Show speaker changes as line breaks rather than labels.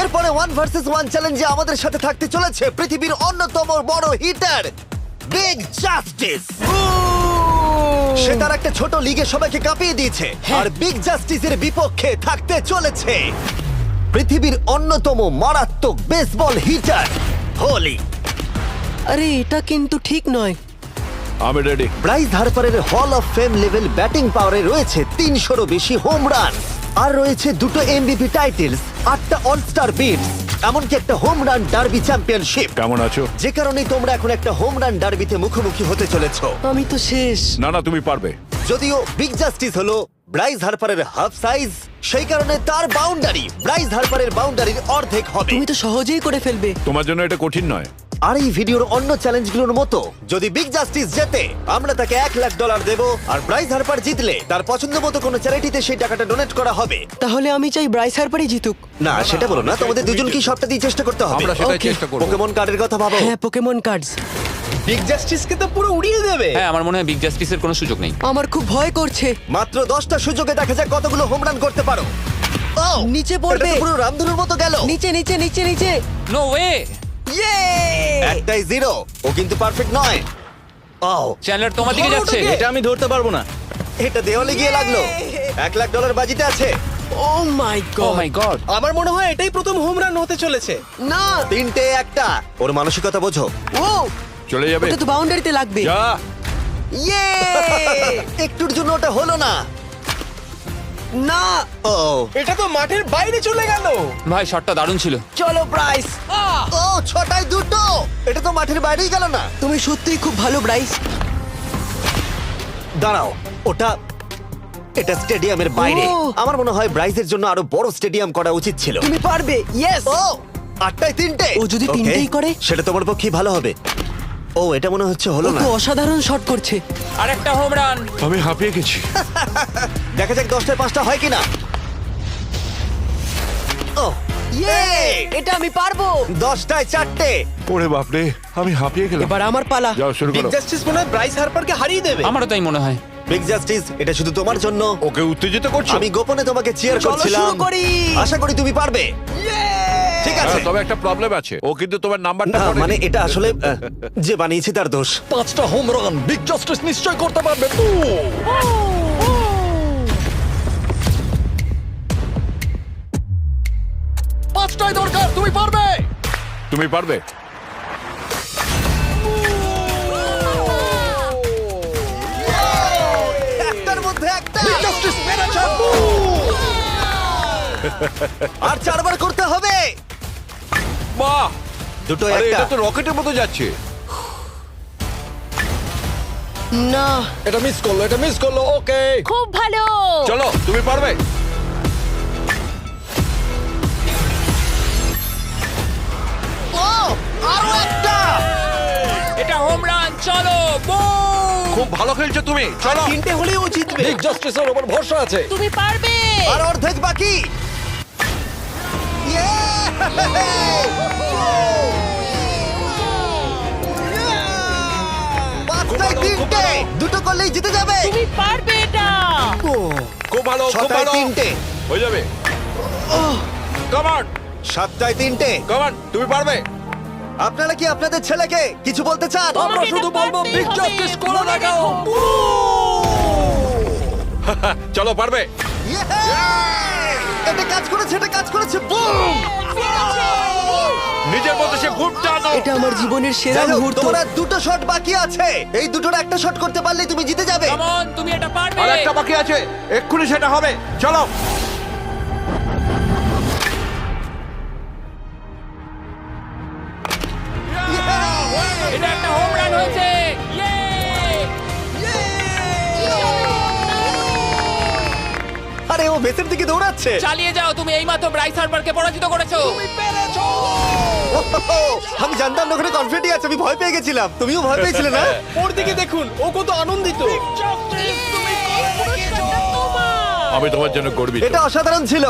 এরপরে 1 ভার্সেস 1 চ্যালেঞ্জে আমাদের সাথে থাকতে চলেছে পৃথিবীর অন্যতম বড় হিটার বিগ জাস্টিস। সে তার একটা ছোট লিগে সবাইকে কাঁপিয়ে দিয়েছে, আর বিগ জাস্টিসের বিপক্ষে থাকতে চলেছে পৃথিবীর অন্যতম মারাত্মক বেসবল হিটার হোলি।
আরে এটা কিন্তু ঠিক নয়।
আমি ready.
Bryce হার্পারের hall of fame level batting পাওয়ারে রয়েছে 300-রও বেশি হোম রান, আর রয়েছে 2টো এমভিপি টাইটেলস, 8টা অলস্টার বিটস, এমনকি একটা হোম রান ডার্বি চ্যাম্পিয়নশিপ।
কেমন আছো?
যে কারণে তোমরা এখন একটা হোম রান ডার্বিতে মুখোমুখি হতে চলেছো।
আমি তো শেষ।
না তুমি পারবে।
যদিও বিগ জাস্টিস হলো ব্রাইস হার্পারের হাফ সাইজ, সেই কারণে তার বাউন্ডারি ব্রাইস হার্পারের বাউন্ডারির অর্ধেক হবে।
তুমি তো সহজেই করে ফেলবে।
তোমার জন্য এটা কঠিন নয়।
আর এই ভিডিওর অন্য চ্যালেঞ্জগুলোর মতো যদি বিগ জাস্টিস জেতে আমরা তাকে $1,00,000 দেব, আর ব্রাইস হার্পার জিতলে তার পছন্দ মতো কোনো চ্যারিটিতে সেই টাকাটা ডোনেট করা হবে।
তাহলে আমি চাই ব্রাইস হার্পারই জিতুক।
না সেটা বলো না, তোমাদের দুজনকেই সবটা দিয়ে চেষ্টা করতে হবে।
আমরা সেটাই
Okay.
চেষ্টা করব।
পোকেমন কার্ডের কথা ভাবো।
হ্যাঁ, পোকেমন কার্ডস।
বিগ জাস্টিসকে তো পুরো উড়িয়ে দেবে।
হ্যাঁ আমার মনে হয় বিগ জাস্টিসের কোনো সুযোগ নেই।
আমার খুব ভয় করছে।
মাত্র 10টা সুযোগে দেখা যাক কতগুলো হোম রান করতে পারো। ও
নিচে পড়বে।
এটা তো পুরো রামধনুর মতো গেল।
নিচে নিচে নিচে নিচে।
No way.
ইয়ে!
একটাই জিরো, ও কিন্তু পারফেক্ট নয়। ও
চ্যানেলার তোমার দিকে যাচ্ছে।
এটা আমি ধরতে পারবো না।
এটা দেওয়ালে গিয়ে লাগলো। $1,00,000 বাজিতে আছে।
ও মাই
ও
গড।
মাই গড।
আমার মনে হয় এটাই প্রথম হোম রান হতে চলেছে।
না।
3টে একটা। ওর মানসিকতা বোঝো।
ও
চলে যাবে।
ওটা তো বাউন্ডারিতে লাগবে।
যা।
ইয়ে!
একটুর জন্য ওটা হলো না।
না।
ও
এটা তো মাঠের বাইরে চলে গেল।
ভাই শটটা দারুণ ছিল।
চলো ব্রাইস।
ও 6টায় 2টো। এটা তো মাঠের বাইরেই গেল না।
তুমি সত্যিই খুব ভালো ব্রাইস।
দাঁড়াও, এটা স্টেডিয়ামের বাইরে।
ও।
আমার মনে হয় ব্রাইজের জন্য আরো বড় স্টেডিয়াম করা উচিত ছিল।
তুমি পারবে। ইয়েস।
ও 8টায় 3টে।
ও যদি
Okay,
তিনটেই করে?
সেটা তোমার পক্ষে ভালো হবে। ও এটা মনে হচ্ছে
ও
হলো না।
তো অসাধারণ শট করছে।
আরেকটা হোম রান।
আমি হাঁপিয়ে গেছি।
দেখা যাক 10টায় 5টা হয় কিনা। ও
ইয়ে! এটা আমি পারবো।
10টায় 4টে।
ওরে বাপরে, আমি হাঁপিয়ে গেলাম।
এবার আমার পালা।
যাও শুরু
বিগ
করো।
জাস্টিস মনে হয় ব্রাইস হার্পারকে হারিয়ে দেবে।
আমারও তাই মনে হয়।
বিগ জাস্টিস, এটা শুধু তোমার জন্য।
ওকে উত্তেজিত করছো?
আমি গোপনে তোমাকে চিয়ার
চলো
করছিলাম।
শুরু করি।
আশা করি তুমি পারবে। ঠিক আছে।
হ্যাঁ, তবে একটা প্রবলেম আছে, ও কিন্তু তোমার নাম্বারটা
না
পড়েনি।
মানে এটা আসলে যে বানিয়েছে তার দোষ।
5টা হোম রান বিগ জাস্টিস নিশ্চয় করতে পারবে। পাঁচটাই দরকার, তুমি পারবে।
তুমি পারবে।
একটার মধ্যে একটা।
জাস্টিস মেরেছে।
আর 4বার করতে হবে।
বাহ,
দুটো
আরে
একটা।
এটা তো রকেটের মতো যাচ্ছে।
না।
এটা মিস করলো, এটা মিস করলো। ওকে,
খুব ভালো।
চলো তুমি পারবে।
ও আরো একটা।
এটা হোম রান। চলো বুম।
খুব ভালো খেলছো তুমি, চলো।
3টে হলেও ও জিতবে।
বিগ জাস্টিসের উপর ভরসা আছে।
তুমি পারবে।
আর অর্ধেক বাকি। পাঁচটায় 3টে। দুটো করলেই জিতে যাবে।
তুমি পারবে এটা।
খুব ভালো, খুব
6টায়
ভালো।
3টে।
হয়ে যাবে। কামান
7টায় 3টে।
কামান, তুমি পারবে।
আপনারা কি আপনাদের ছেলেকে কিছু বলতে চান?
আমরা
তোমাকে
শুধু
এটা
বলবো
পারতেই
বিগ
হবে,
জাস্টিস করে
মনে
দেখাও।
রেখো।
চলো পারবে।
এটা কাজ করেছে, এটা কাজ করেছে। বুম!
নিজের মতো সে খুব টানো।
এটা আমার জীবনের সেরা
যাই হোক,
মুহূর্ত।
তোমার আর 2টো শট বাকি আছে। এই দুটোর একটা শট করতে পারলেই তুমি জিতে যাবে।
কাম অন, তুমি এটা পারবে।
আর একটা বাকি আছে, এক্ষুনি সেটা হবে। চলো।
এটা একটা হোম রান হয়েছে। ইয়ে!
আরে ও ভেতর দিকে দৌড়াচ্ছে।
চালিয়ে যাও, তুমি এইমাত্র ব্রাইস হার্পারকে পরাজিত করেছো।
আমি জানতাম না ওখানে কনফিডেন্ট আছে, আমি ভয় পেয়ে গেছিলাম। তুমিও ভয় পেয়েছিলে না?
ওর দিকে দেখুন, ও কত আনন্দিত।
পুরস্কারটা তোমার।
আমি তোমার জন্য গর্বিত।
এটা অসাধারণ ছিল।